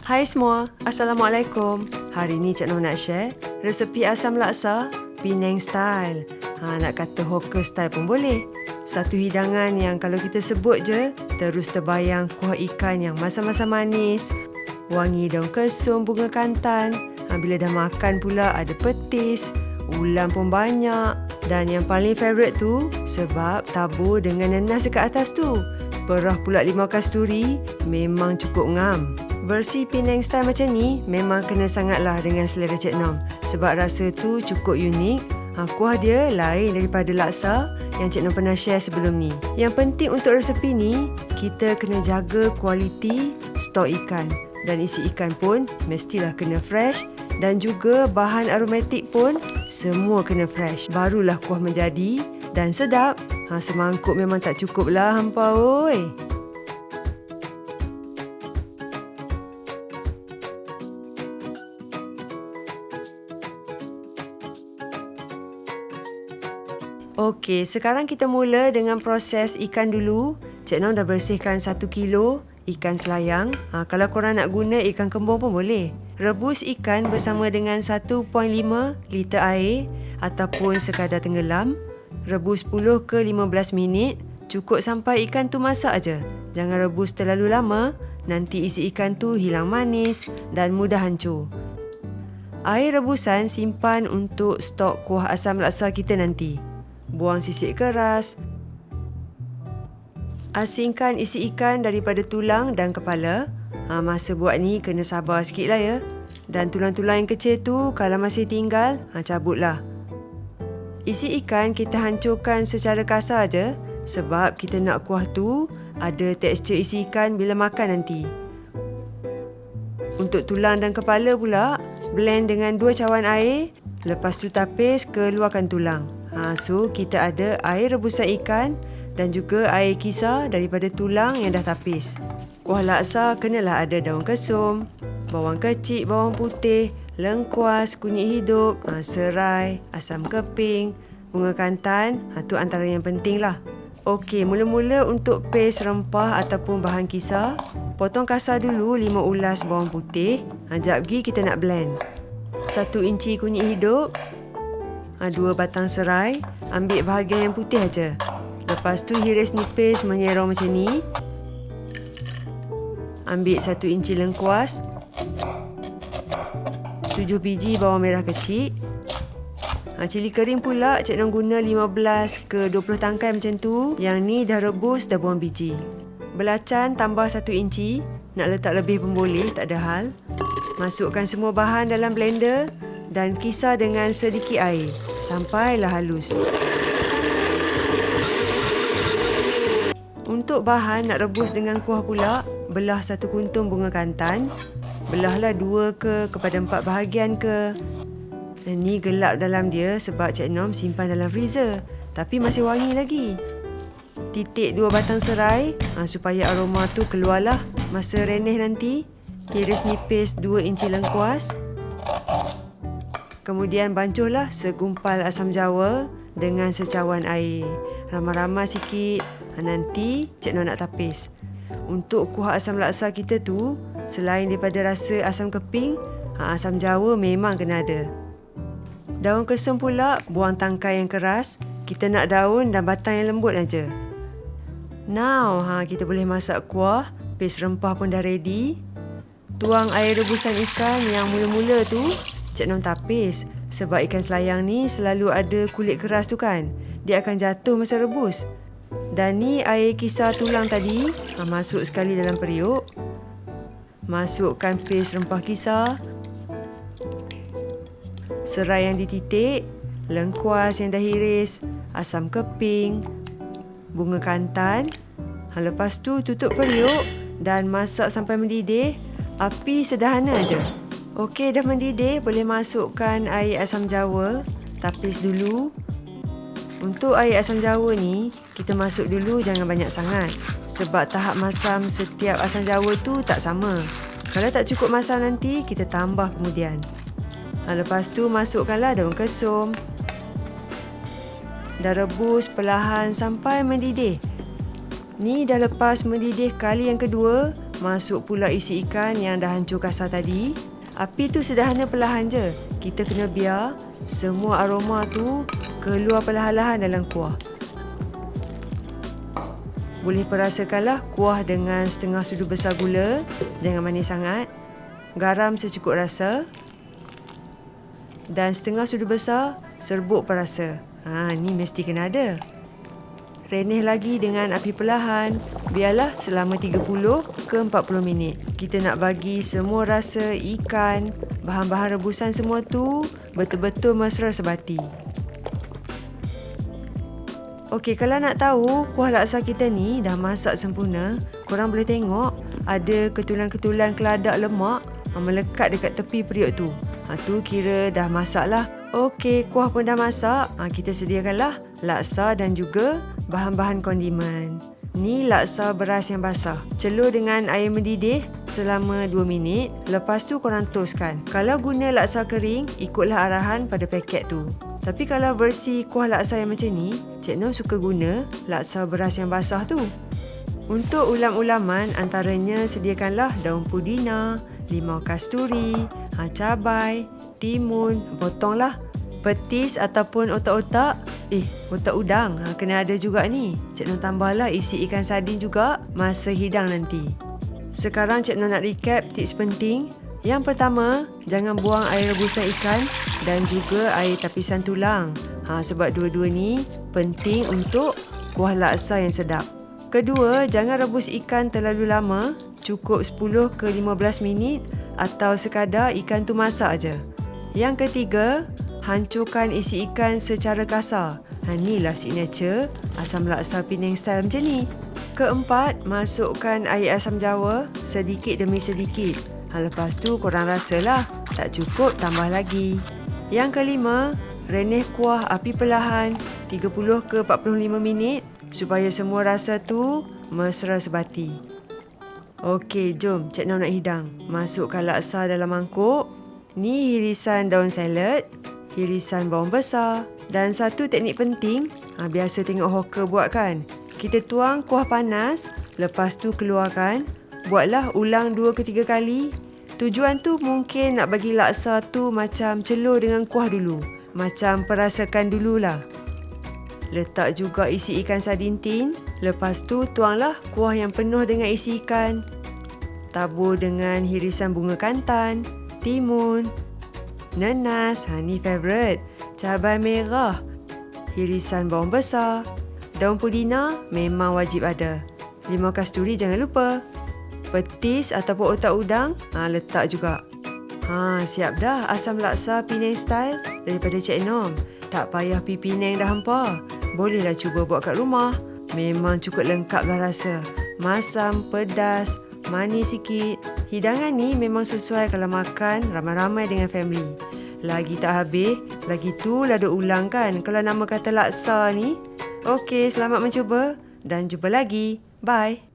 Hai semua, Assalamualaikum. Hari ni Cik Noh nak share resepi asam laksa Penang style. Nak kata hawker style pun boleh. Satu hidangan yang kalau kita sebut je, terus terbayang kuah ikan yang masam-masam manis, wangi daun kesum, bunga kantan. Bila dah makan pula ada petis, ulam pun banyak. Dan yang paling favourite tu, sebab tabur dengan nanas dekat atas tu. Perah pula limau kasturi, memang cukup ngam. Versi Penang style macam ni memang kena sangatlah dengan selera Cik Nom. Sebab rasa tu cukup unik. Kuah dia lain daripada laksa yang Cik Nom pernah share sebelum ni. Yang penting untuk resepi ni, kita kena jaga kualiti stok ikan. Dan isi ikan pun mestilah kena fresh. Dan juga bahan aromatik pun semua kena fresh. Barulah kuah menjadi dan sedap. Semangkuk memang tak cukup lah hampa oi. Okey, sekarang kita mula dengan proses ikan dulu. Cik Nom dah bersihkan 1 kilo ikan selayang. Kalau korang nak guna ikan kembung pun boleh. Rebus ikan bersama dengan 1.5 liter air ataupun sekadar tenggelam. Rebus 10 ke 15 minit. Cukup sampai ikan tu masak aja. Jangan rebus terlalu lama, nanti isi ikan tu hilang manis dan mudah hancur. Air rebusan simpan untuk stok kuah asam laksa kita nanti. Buang sisik keras. Asingkan isi ikan daripada tulang dan kepala. Masa buat ni kena sabar sikit lah ya. Dan tulang-tulang yang kecil tu kalau masih tinggal, cabutlah. Isi ikan kita hancurkan secara kasar je. Sebab kita nak kuah tu ada tekstur isi ikan bila makan nanti. Untuk tulang dan kepala pula, blend dengan 2 cawan air. Lepas tu tapis, keluarkan tulang. So, kita ada air rebusan ikan dan juga air kisar daripada tulang yang dah tapis. Kuah laksa kenalah ada daun kesum, bawang kecil, bawang putih, lengkuas, kunyit hidup, serai, asam keping, bunga kantan. Tu antara yang penting lah. Okey, mula-mula untuk paste rempah ataupun bahan kisar, potong kasar dulu 5 ulas bawang putih. Jap lagi kita nak blend. 1 inci kunyit hidup, 2 batang serai. Ambil bahagian yang putih aja. Lepas tu hiris nipis menyerong macam ni. Ambil 1 inci lengkuas, 7 biji bawang merah kecil. Cili kering pula Cik Nom guna 15 ke 20 tangkai macam tu. Yang ni dah rebus, dah buang biji. Belacan tambah 1 inci. Nak letak lebih pun boleh, tak ada hal. Masukkan semua bahan dalam blender dan kisar dengan sedikit air sampailah halus. Untuk bahan nak rebus dengan kuah pula, belah 1 kuntum bunga kantan. Belahlah 2 ke kepada 4 bahagian ke. Ni gelap dalam dia sebab Cik Nom simpan dalam freezer. Tapi masih wangi lagi. Titik 2 batang serai supaya aroma tu keluarlah masa renyah nanti. Hiris nipis 2 inci lengkuas. Kemudian bancuhlah segumpal asam jawa dengan secawan air. Ramai-ramai sikit. Nanti Cik Nom nak tapis. Untuk kuah asam laksa kita tu, selain daripada rasa asam keping, asam jawa memang kena ada. Daun kesum pula, buang tangkai yang keras. Kita nak daun dan batang yang lembut aja. Now, kita boleh masak kuah. Paste rempah pun dah ready. Tuang air rebusan ikan yang mula-mula tu, Cik Nom tapis. Sebab ikan selayang ni selalu ada kulit keras tu kan. Dia akan jatuh masa rebus. Dan ni air kisar tulang tadi, masuk sekali dalam periuk. Masukkan paste rempah kisar. Serai yang dititik, lengkuas yang dah hiris, asam keping, bunga kantan. Lepas tu tutup periuk dan masak sampai mendidih. Api sederhana aja. Okey, dah mendidih, boleh masukkan air asam jawa. Tapis dulu. Untuk air asam jawa ni, kita masuk dulu jangan banyak sangat. Sebab tahap masam setiap asam jawa tu tak sama. Kalau tak cukup masam nanti, kita tambah kemudian. Lepas tu masukkanlah daun kesum. Dah rebus perlahan sampai mendidih. Ni dah lepas mendidih kali yang kedua, masuk pula isi ikan yang dah hancur kasar tadi. Api tu sederhana perlahan je. Kita kena biar semua aroma tu keluar perlahan-lahan dalam kuah. Boleh perasakanlah kuah dengan setengah sudu besar gula. Jangan manis sangat. Garam secukup rasa. Dan setengah sudu besar serbuk perasa. Ni mesti kena ada. Renih lagi dengan api perlahan. Biarlah selama 30 ke 40 minit. Kita nak bagi semua rasa ikan, bahan-bahan rebusan semua tu betul-betul mesra sebati. Okey, kalau nak tahu kuah laksa kita ni dah masak sempurna, korang boleh tengok ada ketulan-ketulan keladak lemak melekat dekat tepi periuk tu. Tu kira dah masak lah. Okey, kuah pun dah masak. Kita sediakanlah laksa dan juga bahan-bahan kondimen. Ni laksa beras yang basah. Celur dengan air mendidih selama 2 minit. Lepas tu korang toskan. Kalau guna laksa kering, ikutlah arahan pada paket tu. Tapi kalau versi kuah laksa yang macam ni, Cik Noh suka guna laksa beras yang basah tu. Untuk ulam-ulaman, antaranya sediakanlah daun pudina, limau kasturi, cabai, timun, potonglah petis ataupun otak-otak. Otak udang kena ada juga ni. Cik Noh tambahlah isi ikan sardin juga masa hidang nanti. Sekarang Cik Noh nak recap tips penting. Yang pertama, jangan buang air rebusan ikan dan juga air tapisan tulang. Sebab dua-dua ni penting untuk kuah laksa yang sedap. Kedua, jangan rebus ikan terlalu lama. Cukup 10 ke 15 minit atau sekadar ikan tu masak aja. Yang ketiga, hancurkan isi ikan secara kasar. Inilah signature asam laksa Penang style macam ni. Keempat, masukkan air asam jawa sedikit demi sedikit. Lepas tu korang rasalah. Tak cukup, tambah lagi. Yang kelima, renih kuah api perlahan 30 ke 45 minit supaya semua rasa tu mesra sebati. Okey, jom Cik Noh nak hidang. Masukkan laksa dalam mangkuk. Ni irisan daun salad, irisan bawang besar. Dan satu teknik penting, biasa tengok hawker buat kan. Kita tuang kuah panas, lepas tu keluarkan. Buatlah ulang 2 ke 3 kali. Tujuan tu mungkin nak bagi laksa tu macam celur dengan kuah dulu. Macam perasakan dululah. Letak juga isi ikan sardin tin. Lepas tu tuanglah kuah yang penuh dengan isi ikan. Tabur dengan hirisan bunga kantan, timun, nenas, ni favourite, cabai merah, hirisan bawang besar, daun pudina memang wajib ada. Limau kasturi jangan lupa. Petis ataupun otak udang, letak juga. Siap dah asam laksa Penang style daripada Cik Noh. Tak payah pergi Penang dah hampa. Bolehlah cuba buat kat rumah. Memang cukup lengkap lah rasa. Masam, pedas, manis sikit. Hidangan ni memang sesuai kalau makan ramai-ramai dengan family. Lagi tak habis, lagi tu lah ada ulang kan kalau nama kata laksa ni. Okey, selamat mencuba dan jumpa lagi. Bye.